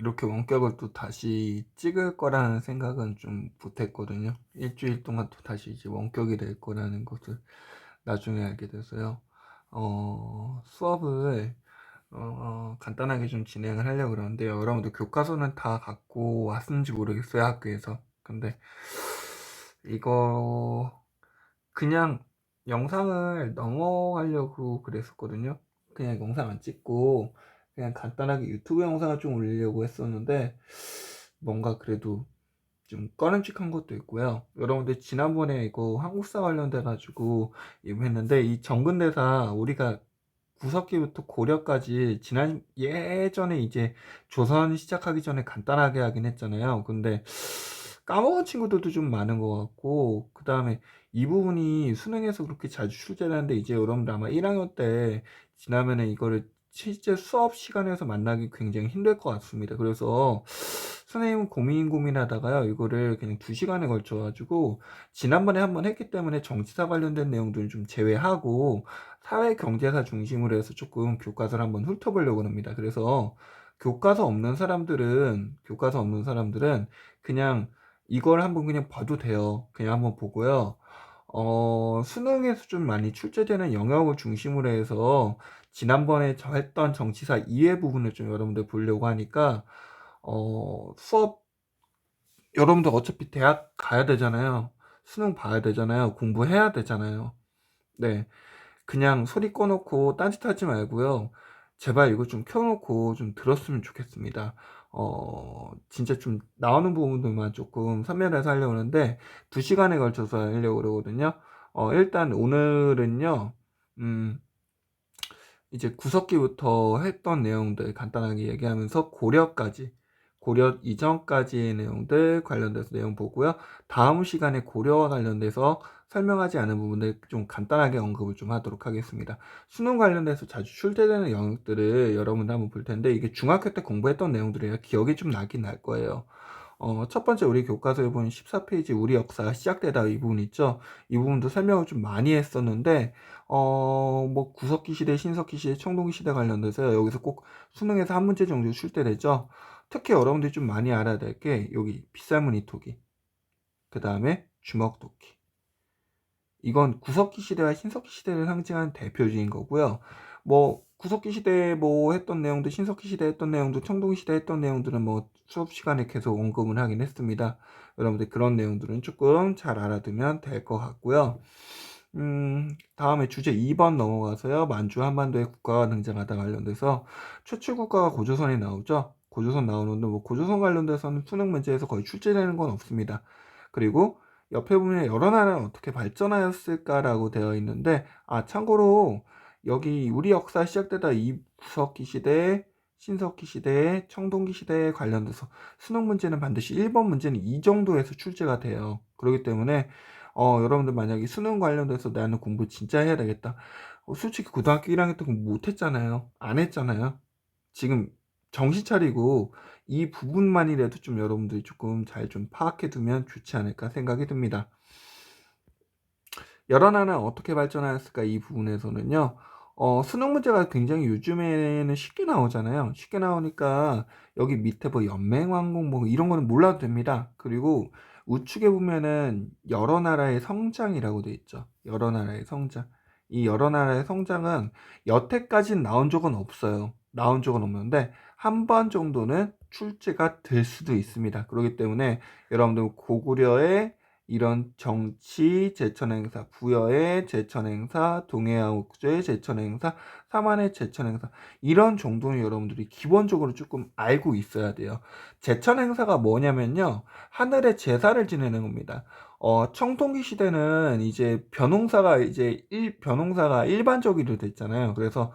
이렇게 원격을 또 다시 찍을 거라는 생각은 좀 못했거든요. 일주일 동안 또 다시 이제 원격이 될 거라는 것을 나중에 알게 돼서요. 수업을 간단하게 좀 진행을 하려고 그러는데요. 여러분들 교과서는 다 갖고 왔는지 모르겠어요, 학교에서. 근데 이거 그냥 영상을 넘어가려고 그랬었거든요. 그냥 영상 안 찍고 그냥 간단하게 유튜브 영상을 좀 올리려고 했었는데 뭔가 그래도 좀 꺼림칙한 것도 있고요. 여러분들 지난번에 이거 한국사 관련돼 가지고 이거 했는데, 이 정근대사 우리가 구석기부터 고려까지 지난 예전에 이제 조선 시작하기 전에 간단하게 하긴 했잖아요. 근데 까먹은 친구들도 좀 많은 것 같고, 그 다음에 이 부분이 수능에서 그렇게 자주 출제되는데 이제 여러분들 아마 1학년 때 지나면은 이거를 실제 수업 시간에서 만나기 굉장히 힘들 것 같습니다. 그래서 선생님은 고민하다가요, 이거를 그냥 2시간에 걸쳐 가지고 지난번에 한번 했기 때문에 정치사 관련된 내용들은 좀 제외하고 사회 경제사 중심으로 해서 조금 교과서를 한번 훑어보려고 합니다. 그래서 교과서 없는 사람들은 그냥 이걸 한번 그냥 봐도 돼요. 그냥 한번 보고요. 수능에서 좀 많이 출제되는 영역을 중심으로 해서 지난번에 저 했던 정치사 이해 부분을 좀 여러분들 보려고 하니까, 수업, 여러분들 어차피 대학 가야 되잖아요. 수능 봐야 되잖아요. 공부해야 되잖아요. 네. 그냥 소리 꺼놓고 딴짓 하지 말고요. 제발 이거 좀 켜놓고 좀 들었으면 좋겠습니다. 진짜 좀 나오는 부분들만 조금 선별해서 하려고 하는데 2시간에 걸쳐서 하려고 그러거든요. 일단 오늘은요, 음, 이제 구석기부터 했던 내용들 간단하게 얘기하면서 고려 이전까지의 내용들 관련돼서 내용 보고요. 다음 시간에 고려와 관련돼서 설명하지 않은 부분들 좀 간단하게 언급을 좀 하도록 하겠습니다. 수능 관련돼서 자주 출제되는 영역들을 여러분들 한번 볼 텐데, 이게 중학교 때 공부했던 내용들이라 기억이 좀 나긴 날 거예요. 첫 번째 우리 교과서에 보면 14페이지 우리 역사가 시작되다 이 부분 있죠. 이 부분도 설명을 좀 많이 했었는데, 뭐 구석기 시대, 신석기 시대, 청동기 시대 관련돼서 여기서 꼭 수능에서 한 문제 정도 출제되죠. 특히 여러분들이 좀 많이 알아야 될 게 여기 빗살무늬 토기, 그 다음에 주먹토끼. 이건 구석기 시대와 신석기 시대를 상징하는 대표적인 거고요. 뭐 구석기 시대 뭐 했던 내용도, 신석기 시대 했던 내용도, 청동기 시대 했던 내용들은 뭐 수업 시간에 계속 언급을 하긴 했습니다. 여러분들 그런 내용들은 조금 잘 알아두면 될 것 같고요. 다음에 주제 2번 넘어가서요. 만주 한반도의 국가가 등장하다 관련돼서 최초 국가가 고조선이 나오죠. 고조선 나오는데 뭐 고조선 관련돼서는 수능 문제에서 거의 출제되는 건 없습니다. 그리고 옆에 보면 여러 나라는 어떻게 발전하였을까라고 되어 있는데, 참고로 여기 우리 역사 시작되다 이 구석기 시대, 신석기 시대, 청동기 시대에 관련돼서 수능 문제는 반드시 1번 문제는 이 정도에서 출제가 돼요. 그렇기 때문에 여러분들 만약에 수능 관련돼서 나는 공부 진짜 해야 되겠다. 솔직히 고등학교 1학년 때 공부 못했잖아요. 안 했잖아요. 지금 정신 차리고 이 부분만이라도 좀 여러분들이 조금 잘 좀 파악해 두면 좋지 않을까 생각이 듭니다. 여러 나라는 어떻게 발전하였을까 이 부분에서는요. 수능 문제가 굉장히 요즘에는 쉽게 나오잖아요. 쉽게 나오니까 여기 밑에 뭐 연맹왕국 뭐 이런 거는 몰라도 됩니다. 그리고 우측에 보면은 여러 나라의 성장이라고 돼 있죠. 여러 나라의 성장. 이 여러 나라의 성장은 여태까지 나온 적은 없어요. 나온 적은 없는데 한 번 정도는 출제가 될 수도 있습니다. 그렇기 때문에 여러분들 고구려의 이런 정치 제천행사, 부여의 제천행사, 동해아국제의 제천행사, 삼한의 제천행사, 이런 정도는 여러분들이 기본적으로 조금 알고 있어야 돼요. 제천행사가 뭐냐면요, 하늘에 제사를 지내는 겁니다. 청동기 시대는 이제 변홍사가 일반적으로 됐잖아요. 그래서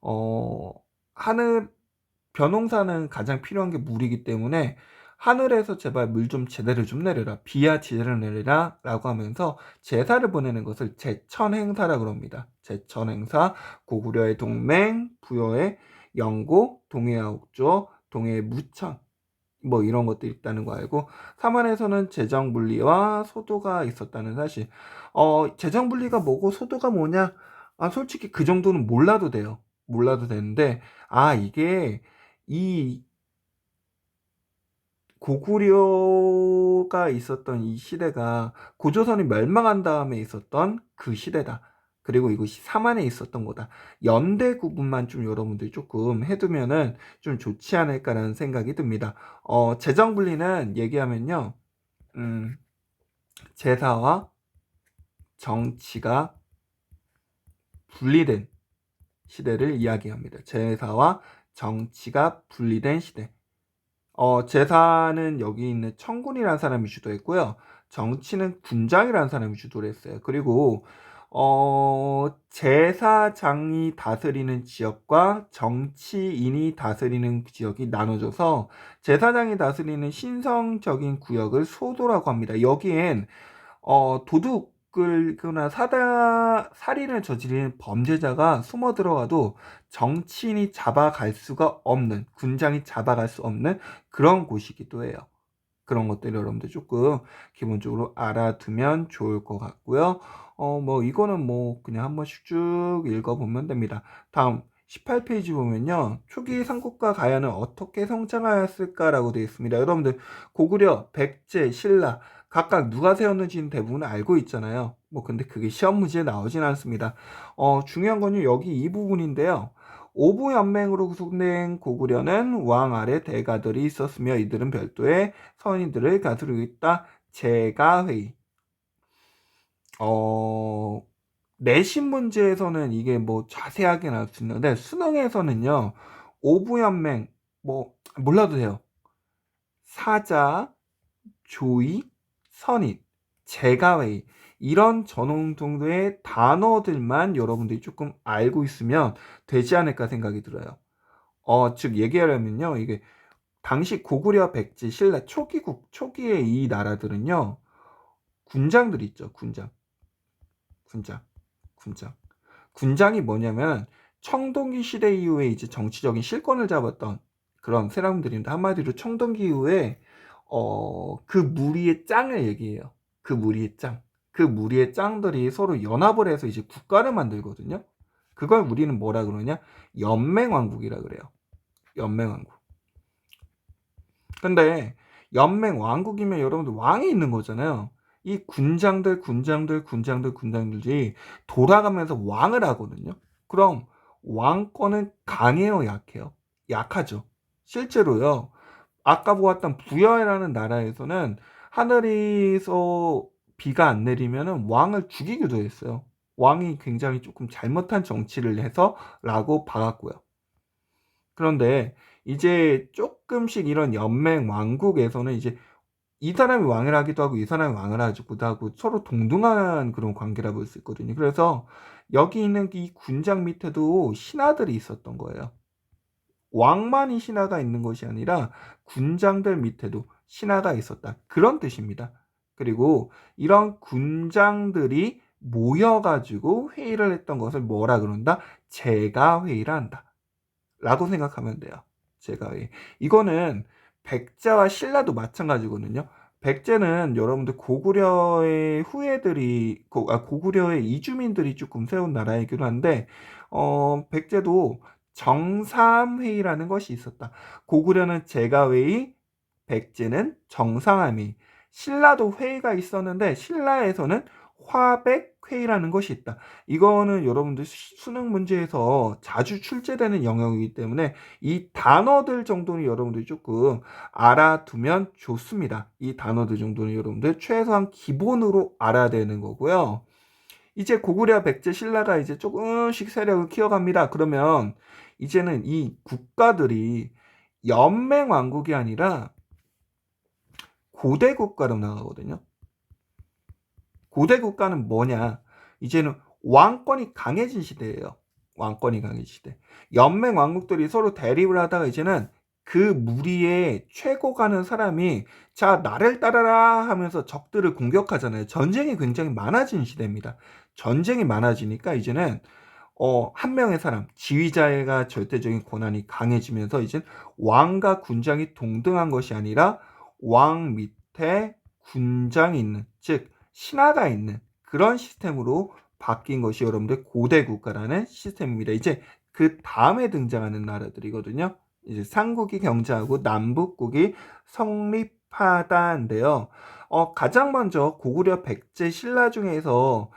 어 하늘 벼농사는 가장 필요한 게 물이기 때문에 하늘에서 제발 물 좀 제대로 좀 내려라, 비야 제대로 내려라 라고 하면서 제사를 보내는 것을 제천행사라고 합니다. 제천행사, 고구려의 동맹, 부여의 영고, 동해아국조, 동해의 무천, 뭐 이런 것들이 있다는 거 알고, 삼한에서는 재정분리와 소도가 있었다는 사실. 재정분리가 뭐고 소도가 뭐냐, 솔직히 그 정도는 몰라도 돼요. 몰라도 되는데, 이게 이 고구려가 있었던 이 시대가 고조선이 멸망한 다음에 있었던 그 시대다. 그리고 이것이 삼안에 있었던 거다. 연대 구분만 좀 여러분들이 조금 해두면은 좀 좋지 않을까라는 생각이 듭니다. 재정분리는 얘기하면요, 제사와 정치가 분리된 시대를 이야기합니다. 제사와 정치가 분리된 시대. 제사는 여기 있는 청군이라는 사람이 주도했고요. 정치는 군장이라는 사람이 주도를 했어요. 그리고 제사장이 다스리는 지역과 정치인이 다스리는 지역이 나눠져서 제사장이 다스리는 신성적인 구역을 소도라고 합니다. 여기엔 도둑을거나 살인을 저지르는 범죄자가 숨어 들어가도 정치인이 잡아갈 수가 없는, 군장이 잡아갈 수 없는 그런 곳이기도 해요. 그런 것들 여러분들 조금 기본적으로 알아두면 좋을 것 같고요. 뭐 이거는 뭐 그냥 한 번씩 쭉 읽어보면 됩니다. 다음 18페이지 보면요. 초기 삼국과 가야는 어떻게 성장하였을까라고 되어 있습니다. 여러분들 고구려, 백제, 신라 각각 누가 세웠는지는 대부분 알고 있잖아요. 뭐 근데 그게 시험 문제에 나오진 않습니다. 중요한 건요. 여기 이 부분인데요. 오부연맹으로 구성된 고구려는 왕 아래 대가들이 있었으며 이들은 별도의 선인들을 다스리고 있다. 제가회의. 내신 문제에서는 이게 뭐 자세하게 나올 수 있는데 수능에서는요. 오부연맹 뭐 몰라도 돼요. 사자, 조의, 선인, 제가회의 이런 전용 정도의 단어들만 여러분들이 조금 알고 있으면 되지 않을까 생각이 들어요. 즉 얘기하려면요. 이게 당시 고구려, 백제, 신라 초기의 이 나라들은요. 군장들이 있죠. 군장. 군장이 뭐냐면 청동기 시대 이후에 이제 정치적인 실권을 잡았던 그런 사람들인데 한마디로 청동기 이후에 그 무리의 짱을 얘기해요. 그 무리의 짱. 그 무리의 짱들이 서로 연합을 해서 이제 국가를 만들거든요. 그걸 우리는 뭐라 그러냐? 연맹왕국이라 그래요. 연맹왕국. 근데 연맹왕국이면 여러분들 왕이 있는 거잖아요. 이 군장들이 돌아가면서 왕을 하거든요. 그럼 왕권은 강해요, 약해요? 약하죠. 실제로요. 아까 보았던 부여라는 나라에서는 하늘에서 비가 안 내리면은 왕을 죽이기도 했어요. 왕이 굉장히 조금 잘못한 정치를 해서라고 박았고요. 그런데 이제 조금씩 이런 연맹 왕국에서는 이제 이 사람이 왕을 하기도 하고 이 사람이 왕을 하기도 하고 서로 동등한 그런 관계라고 볼 수 있거든요. 그래서 여기 있는 이 군장 밑에도 신하들이 있었던 거예요. 왕만이 신하가 있는 것이 아니라 군장들 밑에도 신하가 있었다. 그런 뜻입니다. 그리고 이런 군장들이 모여가지고 회의를 했던 것을 뭐라 그런다? 제가회의라 한다. 라고 생각하면 돼요. 제가회의. 이거는 백제와 신라도 마찬가지거든요. 백제는 여러분들 고구려의 후예들이 고구려의 이주민들이 조금 세운 나라이기도 한데 백제도 정삼회의라는 것이 있었다. 고구려는 제가회의, 백제는 정상회의. 신라도 회의가 있었는데 신라에서는 화백회의라는 것이 있다. 이거는 여러분들 수능 문제에서 자주 출제되는 영역이기 때문에 이 단어들 정도는 여러분들이 조금 알아두면 좋습니다. 이 단어들 정도는 여러분들 최소한 기본으로 알아야 되는 거고요. 이제 고구려, 백제, 신라가 이제 조금씩 세력을 키워갑니다. 그러면 이제는 이 국가들이 연맹 왕국이 아니라 고대 국가로 나가거든요. 고대 국가는 뭐냐? 이제는 왕권이 강해진 시대예요. 왕권이 강해진 시대. 연맹 왕국들이 서로 대립을 하다가 이제는 그 무리에 최고 가는 사람이 자 나를 따라라 하면서 적들을 공격하잖아요. 전쟁이 굉장히 많아진 시대입니다. 전쟁이 많아지니까 이제는 한 명의 사람 지휘자가 절대적인 권한이 강해지면서 이제 왕과 군장이 동등한 것이 아니라 왕 밑에 군장이 있는 즉 신하가 있는 그런 시스템으로 바뀐 것이 여러분들 고대 국가라는 시스템입니다. 이제 그 다음에 등장하는 나라들이거든요. 이제 삼국이 경자하고 남북국이 성립하다인데요. 가장 먼저 고구려 백제 신라 중에서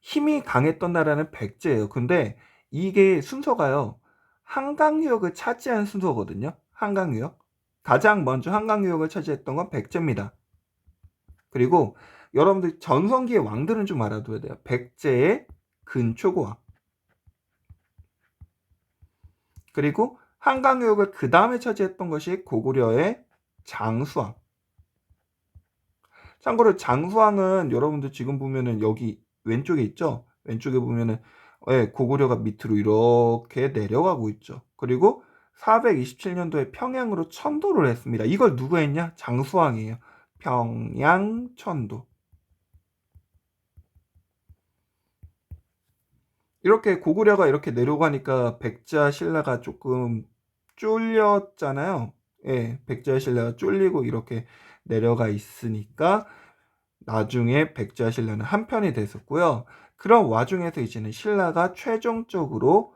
힘이 강했던 나라는 백제예요. 근데 이게 순서가요. 한강유역을 차지한 순서거든요. 한강유역. 가장 먼저 한강유역을 차지했던 건 백제입니다. 그리고 여러분들 전성기의 왕들은 좀 알아둬야 돼요. 백제의 근초고왕. 그리고 한강유역을 그 다음에 차지했던 것이 고구려의 장수왕. 참고로 장수왕은 여러분들 지금 보면은 여기 왼쪽에 있죠? 왼쪽에 보면은 고구려가 밑으로 이렇게 내려가고 있죠. 그리고 427년도에 평양으로 천도를 했습니다. 이걸 누가 했냐? 장수왕이에요. 평양 천도. 이렇게 고구려가 이렇게 내려가니까 백자 신라가 조금 쫄렸잖아요. 예, 백자 신라가 쫄리고 이렇게 내려가 있으니까 나중에 백자 신라는 한편이 됐었고요. 그런 와중에서 이제는 신라가 최종적으로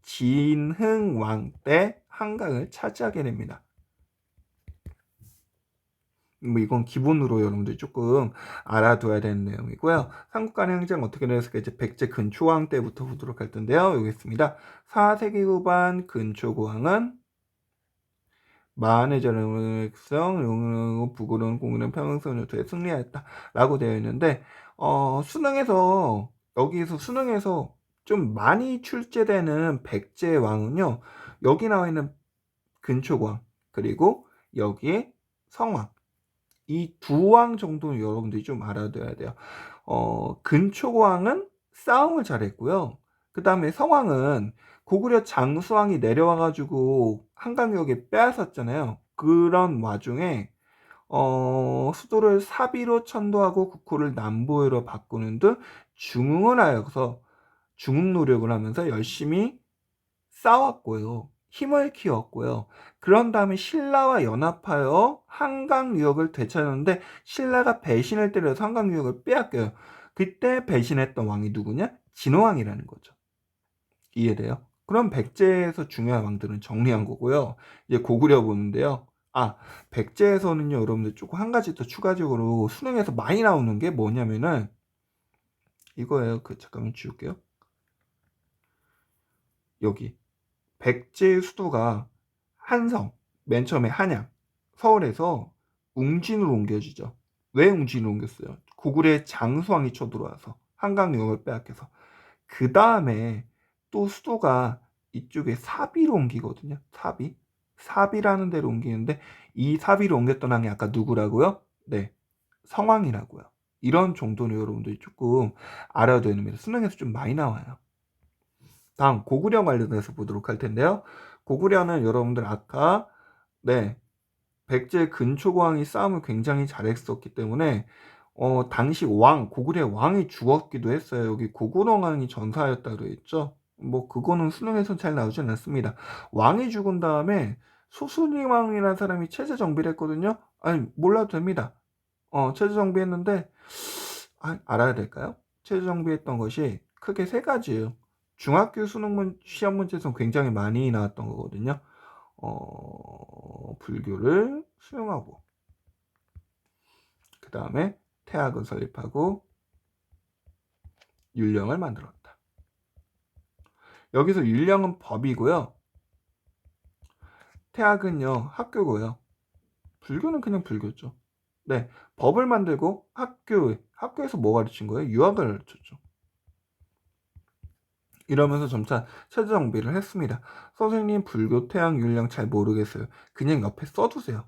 진흥왕 때 한강을 차지하게 됩니다. 뭐 이건 기본으로 여러분들이 조금 알아둬야 되는 내용이고요. 삼국간의 항쟁 어떻게 되었을까? 이제 백제 근초고왕 때부터 보도록 할 텐데요. 여기 있습니다. 4세기 후반 근초고왕은 만의 전쟁성 용은 부고론 공은 평양성 요토에 승리하였다라고 되어 있는데 수능에서 여기서 수능에서 좀 많이 출제되는 백제 왕은요. 여기 나와 있는 근초고왕 그리고 여기에 성왕 이 두 왕 정도는 여러분들이 좀 알아둬야 돼요. 근초고왕은 싸움을 잘했고요. 그 다음에 성왕은 고구려 장수왕이 내려와가지고 한강역에 빼앗았잖아요. 그런 와중에 수도를 사비로 천도하고 국호를 남부로 바꾸는 등 중흥을 하여서 중흥 노력을 하면서 열심히 싸웠고요. 힘을 키웠고요. 그런 다음에 신라와 연합하여 한강유역을 되찾았는데 신라가 배신을 때려서 한강유역을 빼앗겨요. 그때 배신했던 왕이 누구냐? 진호왕이라는 거죠. 이해돼요? 그럼 백제에서 중요한 왕들은 정리한 거고요. 이제 고구려 보는데요. 백제에서는요, 여러분들 조금 한 가지 더 추가적으로 수능에서 많이 나오는 게 뭐냐면은 이거예요. 잠깐만 지울게요. 여기 백제의 수도가 한성, 맨 처음에 한양, 서울에서 웅진으로 옮겨지죠. 왜 웅진으로 옮겼어요? 고구려의 장수왕이 쳐들어와서 한강유역을 빼앗겨서 그 다음에 또 수도가 이쪽에 사비로 옮기거든요. 사비라는 데로 옮기는데 이 사비로 옮겼던 왕이 아까 누구라고요? 네, 성왕이라고요. 이런 정도는 여러분들이 조금 알아야 됩니다. 수능에서 좀 많이 나와요. 다음 고구려 관련해서 보도록 할 텐데요. 고구려는 여러분들 아까 백제 근초고왕이 싸움을 굉장히 잘했었기 때문에 당시 고구려의 왕이 죽었기도 했어요. 여기 고구려왕이 전사하였다고 했죠. 뭐 그거는 수능에선 잘 나오진 않습니다. 왕이 죽은 다음에 소순이왕이라는 사람이 체제 정비를 했거든요. 아니 몰라도 됩니다. 체제 정비했는데 알아야 될까요? 체제 정비했던 것이 크게 세 가지예요. 중학교 시험 문제에서 굉장히 많이 나왔던 거거든요. 불교를 수용하고 그 다음에 태학을 설립하고 율령을 만들었다. 여기서 율령은 법이고요. 태학은요 학교고요. 불교는 그냥 불교죠. 네, 법을 만들고 학교에서 뭐 가르친 거예요? 유학을 가르쳤죠. 이러면서 점차 체제 정비를 했습니다. 선생님 불교 태양 율령 잘 모르겠어요. 그냥 옆에 써두세요.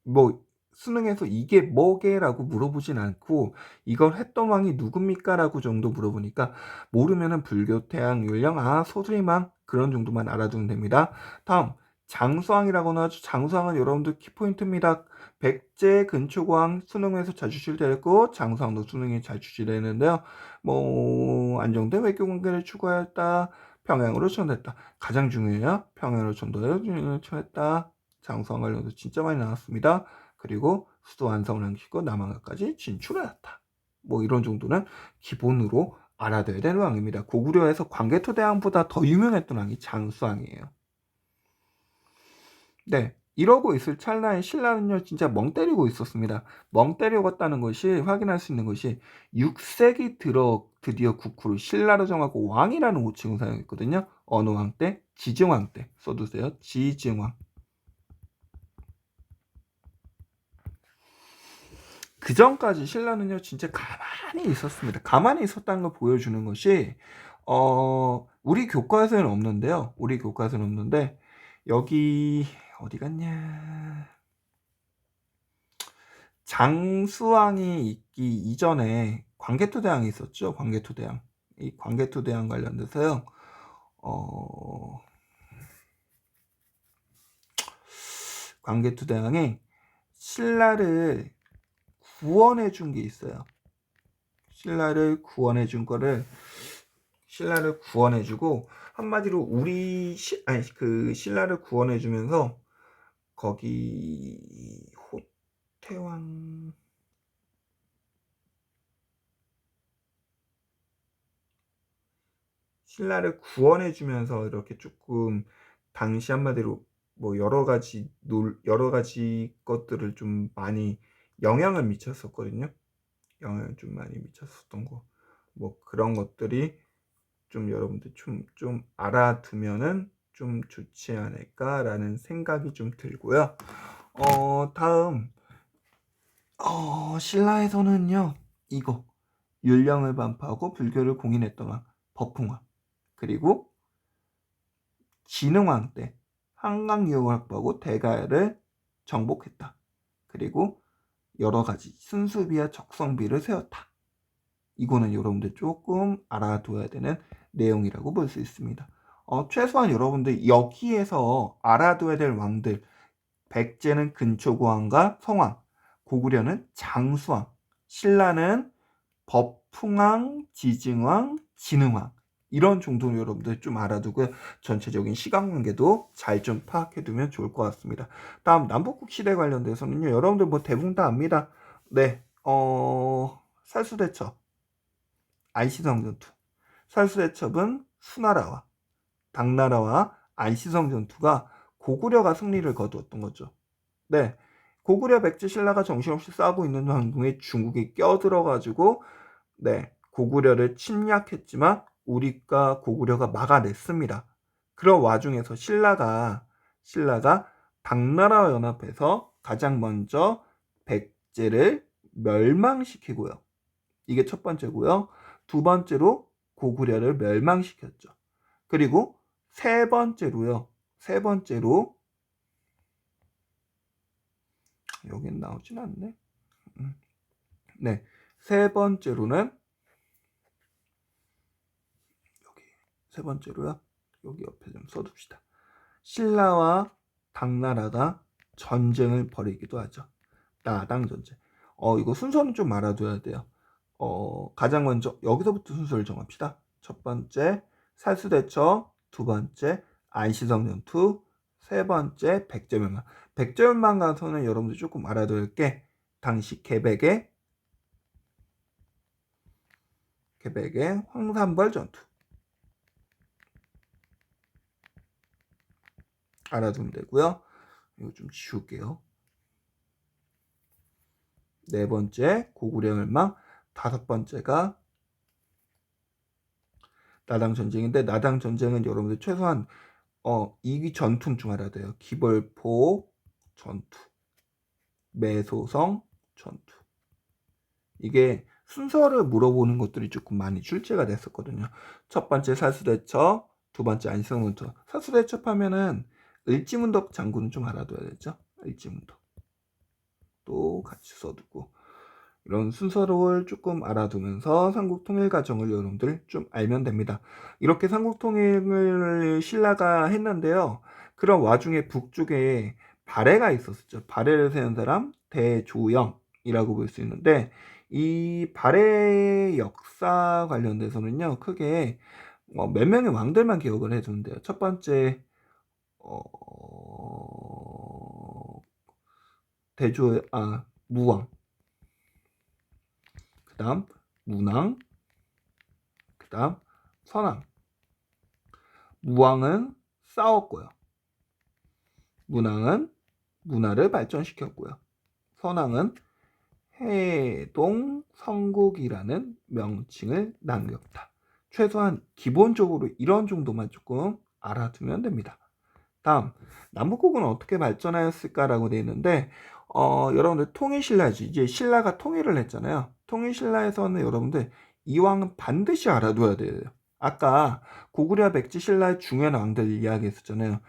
뭐 수능에서 이게 뭐게라고 물어보진 않고 이걸 했던 왕이 누굽니까? 라고 정도 물어보니까 모르면은 불교 태양 율령 소수리만 그런 정도만 알아두면 됩니다. 다음 장수왕이라고는 하죠. 장수왕은 여러분들 키포인트입니다. 백제 근초고왕 수능에서 자주 출제됐고 장수왕도 수능에 잘 출제되는데요. 뭐 안정된 외교관계를 추구하였다. 평양으로 천도했다. 가장 중요해요. 평양으로 천도했다. 장수왕 관련도 진짜 많이 나왔습니다. 그리고 수도 완성을 남기고 남한강까지 진출하였다. 뭐 이런 정도는 기본으로 알아둬야 되는 왕입니다. 고구려에서 광개토대왕보다 더 유명했던 왕이 장수왕이에요. 네. 이러고 있을 찰나에 신라는요 진짜 멍 때리고 있었습니다. 멍 때리고 있다는 것이 확인할 수 있는 것이 6세기 들어 드디어 국호를 신라로 정하고 왕이라는 호칭을 사용했거든요. 어느 왕 때? 지증왕 때. 써 두세요. 지증왕. 그전까지 신라는요 진짜 가만히 있었습니다. 가만히 있었다는 걸 보여주는 것이 우리 교과서에는 없는데요. 우리 교과서에는 없는데 여기 어디 갔냐. 장수왕이 있기 이전에 광개토대왕이 있었죠. 광개토대왕. 이 광개토대왕 관련돼서요. 어, 광개토대왕이 신라를 구원해 준 게 있어요. 신라를 구원해 준 거를 신라를 구원해 주고 한마디로 우리 아니 그 신라를 구원해 주면서 거기 호태왕 신라를 구원해 주면서 이렇게 조금 당시 한마디로 뭐 여러 가지 것들을 좀 많이 영향을 미쳤었거든요. 영향을 좀 많이 미쳤었던 거. 뭐 그런 것들이 좀 여러분들 좀 알아두면은 좀 좋지 않을까라는 생각이 좀 들고요. 다음 신라에서는요. 이거 율령을 반포하고 불교를 공인했던 왕 법흥왕 그리고 진흥왕 때 한강 유역을 확보하고 대가를 정복했다. 그리고 여러 가지 순수비와 적성비를 세웠다. 이거는 여러분들 조금 알아둬야 되는 내용이라고 볼 수 있습니다. 최소한 여러분들 여기에서 알아둬야 될 왕들 백제는 근초고왕과 성왕, 고구려는 장수왕, 신라는 법풍왕, 지증왕, 진흥왕 이런 정도로 여러분들 좀 알아두고 전체적인 시간관계도 잘 좀 파악해두면 좋을 것 같습니다. 다음 남북국 시대 관련돼서는요. 여러분들 뭐 대부분 다 압니다. 네, 살수대첩, 안시성 전투. 살수대첩은 수나라와 당나라와 안시성 전투가 고구려가 승리를 거두었던 거죠. 네, 고구려 백제 신라가 정신없이 싸우고 있는 와중에 중국이 껴들어가지고 네, 고구려를 침략했지만 우리가 고구려가 막아냈습니다. 그런 와중에서 신라가 당나라와 연합해서 가장 먼저 백제를 멸망시키고요. 이게 첫 번째고요. 두 번째로 고구려를 멸망시켰죠. 그리고 세 번째로요. 세 번째로 여긴 나오진 않네. 네, 세 번째로는 여기 세 번째로요. 여기 옆에 좀 써둡시다. 신라와 당나라가 전쟁을 벌이기도 하죠. 나당 전쟁. 이거 순서는 좀 알아둬야 돼요. 가장 먼저 여기서부터 순서를 정합시다. 첫 번째 살수대처, 두 번째 안시성 전투, 세 번째 백제멸망. 백제멸망 가서는 여러분들 조금 알아둬야 할 게 당시 개백의 황산벌 전투 알아두면 되고요. 이거 좀 지울게요. 네 번째 고구려 멸망, 다섯 번째가 나당 전쟁인데 나당 전쟁은 여러분들 최소한 이 전투 중 알아야 돼요. 기벌포 전투, 매소성 전투. 이게 순서를 물어보는 것들이 조금 많이 출제가 됐었거든요. 첫 번째 살수대첩, 두 번째 안시성전투. 살수대첩 하면은 을지문덕 장군은 좀 알아둬야 되죠. 을지문덕 또 같이 써두고 이런 순서를 조금 알아두면서 삼국통일 과정을 여러분들 좀 알면 됩니다. 이렇게 삼국통일을 신라가 했는데요. 그런 와중에 북쪽에 발해가 있었죠. 발해를 세운 사람 대조영이라고 볼 수 있는데 이 발해 역사 관련돼서는요. 크게 몇 명의 왕들만 기억을 해두는데요. 첫 번째 무왕, 그 다음 문왕, 그 다음 선왕. 무왕은 싸웠고요. 문왕은 문화를 발전시켰고요. 선왕은 해동 성국이라는 명칭을 남겼다. 최소한 기본적으로 이런 정도만 조금 알아두면 됩니다. 다음, 남북국은 어떻게 발전하였을까라고 되어 있는데, 여러분들 통일신라지. 이제 신라가 통일을 했잖아요. 통일신라에서는 여러분들 이왕은 반드시 알아둬야 돼요. 아까 고구려 백제 신라의 중요한 왕들 이야기했었잖아요.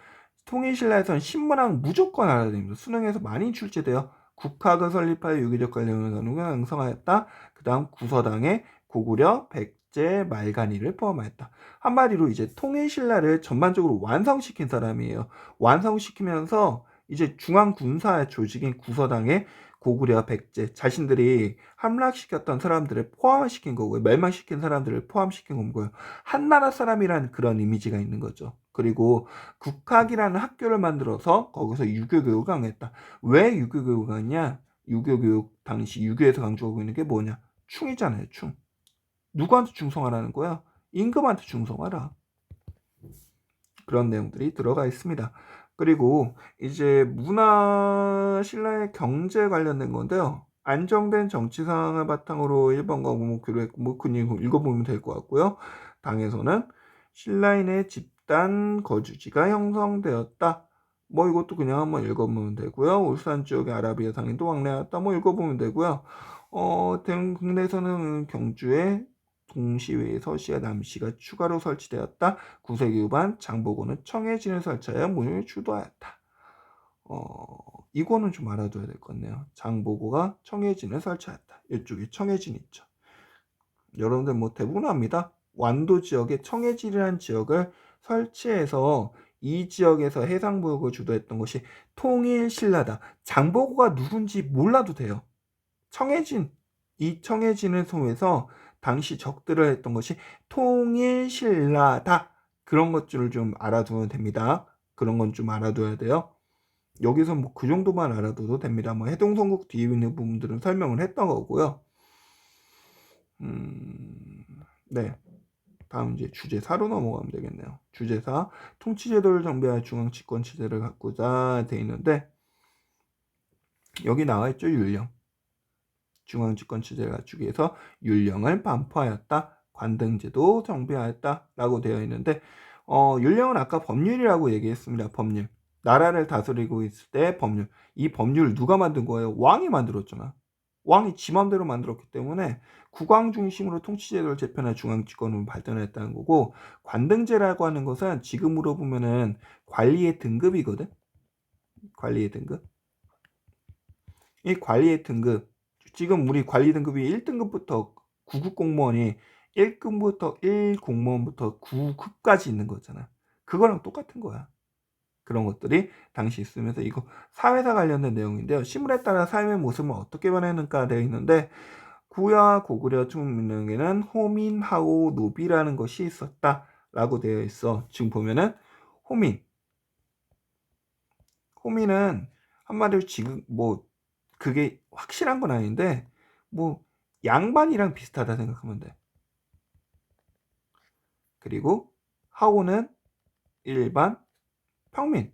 통일신라에서는 신문왕 무조건 알아야 됩니다. 수능에서 많이 출제돼요. 국학을 설립하여 유교적 관련을 형성하였다. 그 다음 구서당에 고구려, 백제, 말간이를 포함하였다. 한마디로 이제 통일신라를 전반적으로 완성시킨 사람이에요. 완성시키면서 이제 중앙군사 조직인 구서당에 고구려, 백제 자신들이 함락시켰던 사람들을 포함시킨 거고요. 멸망시킨 사람들을 포함시킨 거고요. 한나라 사람이라는 그런 이미지가 있는 거죠. 그리고 국학이라는 학교를 만들어서 거기서 유교교육을 강조했다. 왜 유교교육을 강조했냐? 유교교육 당시 유교에서 강조하고 있는 게 뭐냐? 충이잖아요. 충. 누구한테 충성하라는 거야? 임금한테 충성하라. 그런 내용들이 들어가 있습니다. 그리고 이제 문화 신라의 경제 관련된 건데요. 안정된 정치 상황을 바탕으로 일본과 우목교를 했고, 뭐 그냥 읽어보면 될 것 같고요. 당에서는 신라인의 집단 거주지가 형성되었다. 뭐 이것도 그냥 한번 읽어보면 되고요. 울산 지역의 아라비아 상인도 왕래하였다. 뭐 읽어보면 되고요. 국내에서는 경주에 동시회에 서시와 남시가 추가로 설치되었다. 9세기 후반 장보고는 청해진을 설치하여 문을 주도하였다. 이거는 좀 알아둬야 될 것 같네요. 장보고가 청해진을 설치하였다. 이쪽에 청해진 있죠. 여러분들 뭐 대부분 압니다. 완도 지역에 청해진이라는 지역을 설치해서 이 지역에서 해상무역을 주도했던 것이 통일신라다. 장보고가 누군지 몰라도 돼요. 청해진, 이 청해진을 통해서 당시 적들을 했던 것이 통일신라다. 그런 것들을 좀 알아두면 됩니다. 그런 건 좀 알아둬야 돼요. 여기서 뭐 그 정도만 알아둬도 됩니다. 뭐 해동성국 뒤에 있는 부분들은 설명을 했던 거고요. 네. 다음 이제 주제사로 넘어가면 되겠네요. 주제사, 통치제도를 정비할 중앙집권체제를 갖고자 돼 있는데 여기 나와 있죠. 율령. 중앙집권체제를 갖추기 위해서 율령을 반포하였다. 관등제도 정비하였다. 라고 되어 있는데 율령은 아까 법률이라고 얘기했습니다. 법률. 나라를 다스리고 있을 때 법률. 이 법률을 누가 만든 거예요? 왕이 만들었잖아. 왕이 지 맘대로 만들었기 때문에 국왕 중심으로 통치제도를 재편할 중앙집권으로 발전했다는 거고, 관등제라고 하는 것은 지금으로 보면은 관리의 등급이거든. 관리의 등급. 이 관리의 등급, 지금 우리 관리 등급이 1등급부터 9급 공무원이 1급부터 1 공무원부터 9급까지 있는 거잖아. 그거랑 똑같은 거야. 그런 것들이 당시 있으면서 이거 사회사 관련된 내용인데요. 시물에 따라 삶의 모습은 어떻게 변했는가 되어 있는데, 구야 고구려 중민에는 호민하오 노비라는 것이 있었다라고 되어 있어. 지금 보면은 호민은 한마디로 지금 뭐 그게 확실한 건 아닌데 뭐 양반이랑 비슷하다 생각하면 돼. 그리고 하오는 일반 평민.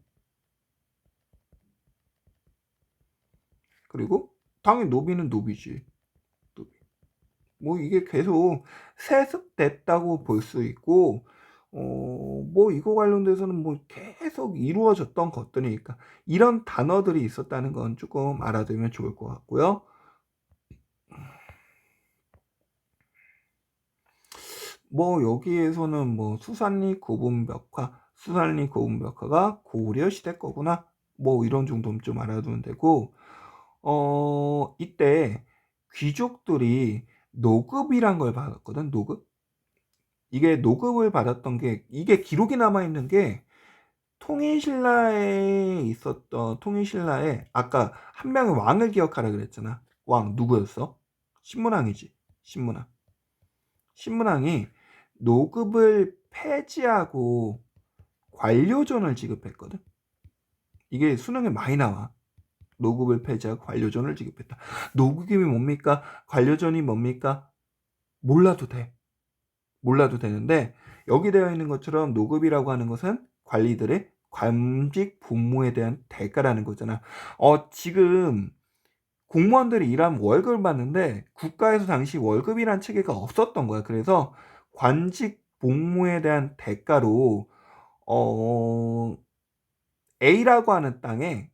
그리고 당연히 노비는 노비지. 노비. 뭐 이게 계속 세습됐다고 볼 수 있고 뭐 이거 관련돼서는 뭐 계속 이루어졌던 것들이니까 이런 단어들이 있었다는 건 조금 알아두면 좋을 것 같고요. 뭐 여기에서는 뭐 수산리 고분벽화가 고구려 시대 거구나. 뭐 이런 정도는 좀 알아두면 되고 이때 귀족들이 노급이란 걸 받았거든. 노급. 이게 노급을 받았던 게 이게 기록이 남아 있는 게 통일신라에 아까 한 명의 왕을 기억하라 그랬잖아. 왕 누구였어? 신문왕이지. 신문왕이 노급을 폐지하고 관료존을 지급했거든. 이게 수능에 많이 나와. 노급을 폐지하고 관료존을 지급했다. 노급이 뭡니까? 관료존이 뭡니까? 몰라도 돼. 몰라도 되는데 여기 되어 있는 것처럼 노급이라고 하는 것은 관리들의 관직 복무에 대한 대가라는 거잖아. 지금 공무원들이 일하면 월급을 받는데 국가에서 당시 월급이란 체계가 없었던 거야. 그래서 관직 복무에 대한 대가로 어 A라고 하는 땅에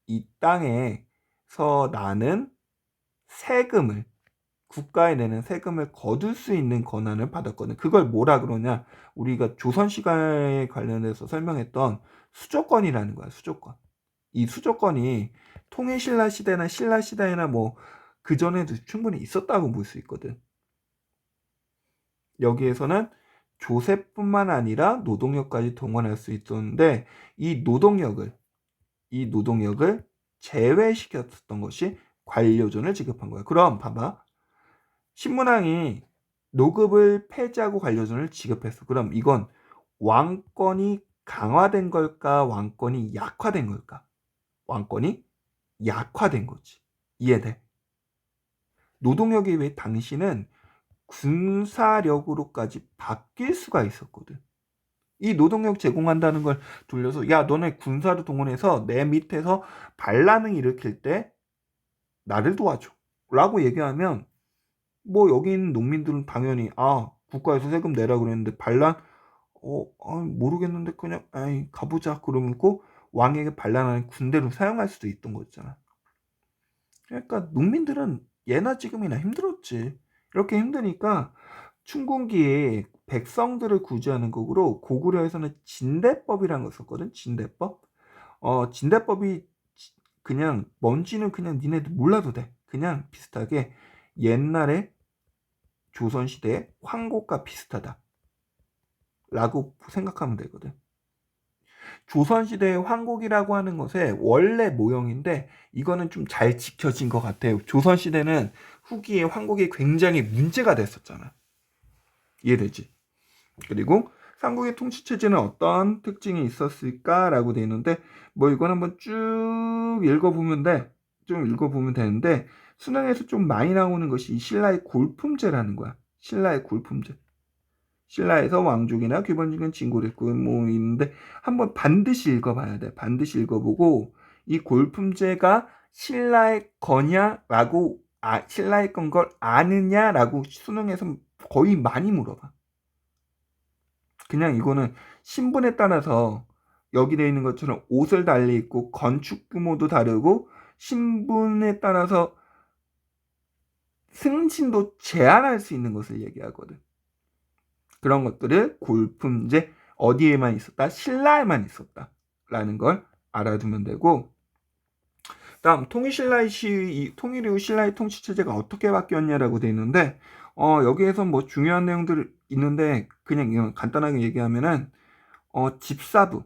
이 땅에서 나는 세금을 국가에 내는 세금을 거둘 수 있는 권한을 받았거든. 그걸 뭐라 그러냐? 우리가 조선 시대에 관련해서 설명했던 수조권이라는 거야. 수조권. 이 수조권이 통일신라 시대나 신라 시대나 뭐 그전에도 충분히 있었다고 볼 수 있거든. 여기에서는 조세뿐만 아니라 노동력까지 동원할 수 있었는데 이 노동력을 제외시켰던 것이 관료존을 지급한 거야. 그럼 봐봐. 신문왕이 노급을 폐지하고 관료존을 지급했어. 그럼 이건 왕권이 강화된 걸까? 왕권이 약화된 걸까? 왕권이 약화된 거지. 이해돼? 노동력이 왜 당시는 군사력으로까지 바뀔 수가 있었거든. 이 노동력 제공한다는 걸 돌려서 야 너네 군사를 동원해서 내 밑에서 반란을 일으킬 때 나를 도와줘 라고 얘기하면 뭐 여기 있는 농민들은 당연히 국가에서 세금 내라 그랬는데 반란 모르겠는데 그냥 가보자 그러고 왕에게 반란하는 군대로 사용할 수도 있던 거잖아. 그러니까 농민들은 예나 지금이나 힘들었지. 이렇게 힘드니까 춘궁기에 백성들을 구제하는 거로 고구려에서는 진대법이라는 걸 썼거든. 진대법. 진대법이 그냥 뭔지는 그냥 니네들 몰라도 돼. 그냥 비슷하게 옛날에 조선시대의 황곡과 비슷하다 라고 생각하면 되거든. 조선시대의 황곡이라고 하는 것의 원래 모형인데 이거는 좀 잘 지켜진 것 같아요. 조선시대는 후기에 황곡이 굉장히 문제가 됐었잖아. 이해되지? 그리고 삼국의 통치체제는 어떤 특징이 있었을까라고 돼 있는데 뭐 이건 한번 쭉 읽어보면 돼. 좀 읽어보면 되는데 수능에서 좀 많이 나오는 것이 신라의 골품제라는 거야. 신라의 골품제. 신라에서 왕족이나 귀번직은 진골했고 뭐 있는데 한번 반드시 읽어봐야 돼. 반드시 읽어보고 이 골품제가 신라의 거냐라고 신라의 건 걸 아느냐라고 수능에서 거의 많이 물어봐. 그냥 이거는 신분에 따라서 여기 되어 있는 것처럼 옷을 달리 입고 건축 규모도 다르고 신분에 따라서 승진도 제한할 수 있는 것을 얘기하거든. 그런 것들을 골품제 어디에만 있었다? 신라에만 있었다 라는 걸 알아두면 되고 다음 통일 이후 신라의 통치체제가 어떻게 바뀌었냐라고 되어 있는데 여기에서 뭐 중요한 내용들 있는데 그냥 이건 간단하게 얘기하면은 집사부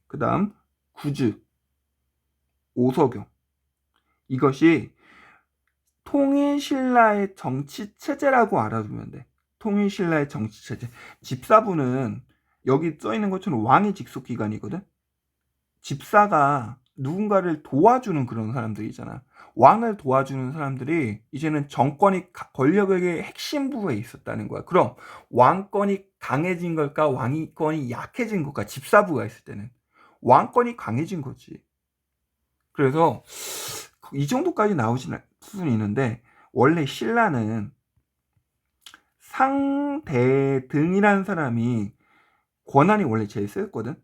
그 다음 구주 오서경 이것이 통일신라의 정치체제라고 알아두면 돼. 통일신라의 정치체제. 집사부는 여기 써있는 것처럼 왕의 직속기관이거든. 집사가 누군가를 도와주는 그런 사람들이잖아. 왕을 도와주는 사람들이 이제는 정권이 권력의 핵심 부에 있었다는 거야. 그럼 왕권이 강해진 걸까? 왕권이 약해진 걸까? 집사부가 있을 때는 왕권이 강해진 거지. 그래서 이 정도까지 나오지는 수는 있는데 원래 신라는 상대등이라는 사람이 권한이 원래 제일 세였거든.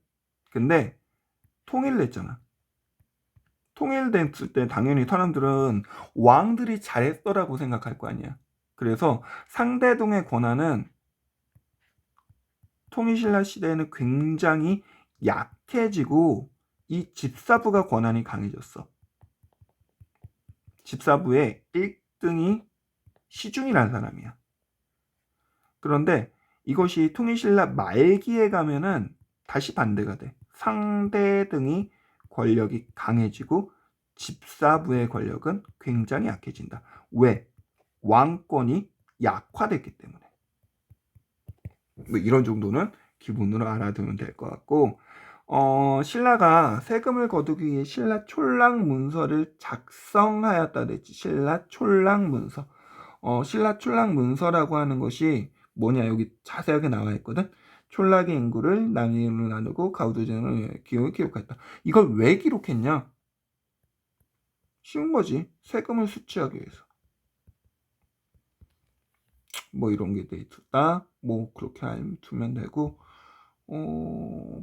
근데 통일됐잖아. 통일됐을 때 당연히 사람들은 왕들이 잘했더라고 생각할 거 아니야. 그래서 상대동의 권한은 통일신라 시대에는 굉장히 약해지고 이 집사부가 권한이 강해졌어. 집사부의 1등이 시중이라는 사람이야. 그런데 이것이 통일신라 말기에 가면은 다시 반대가 돼. 상대등이 권력이 강해지고 집사부의 권력은 굉장히 약해진다. 왜? 왕권이 약화됐기 때문에. 뭐 이런 정도는 기본으로 알아두면 될 것 같고 신라가 세금을 거두기 위해 신라 촐랑 문서를 작성하였다 됐지. 신라 촐랑 문서. 신라 촐랑 문서라고 하는 것이 뭐냐 여기 자세하게 나와 있거든. 촌락의 인구를 나뉘로 나누고 가우두제는 기록을 기록했다. 이걸 왜 기록했냐? 쉬운 거지. 세금을 수취하기 위해서. 뭐 이런 게 돼 있었다. 뭐 그렇게 두면 되고,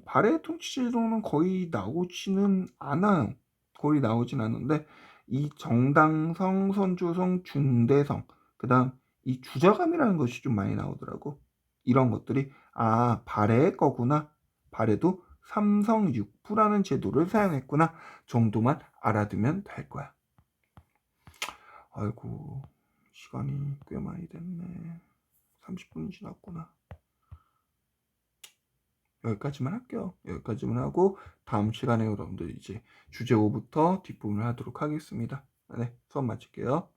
발해 통치제도는 거의 나오지는 않아요. 거의 나오진 않는데 이 정당성, 선조성, 중대성, 그다음 이 주저감이라는 것이 좀 많이 나오더라고. 이런 것들이 발해의 거구나. 발해도 삼성육부라는 제도를 사용했구나 정도만 알아두면 될 거야. 아이고, 시간이 꽤 많이 됐네. 30분이 지났구나. 여기까지만 할게요. 여기까지만 하고 다음 시간에 여러분들 이제 주제 5부터 뒷부분을 하도록 하겠습니다. 네, 수업 마칠게요.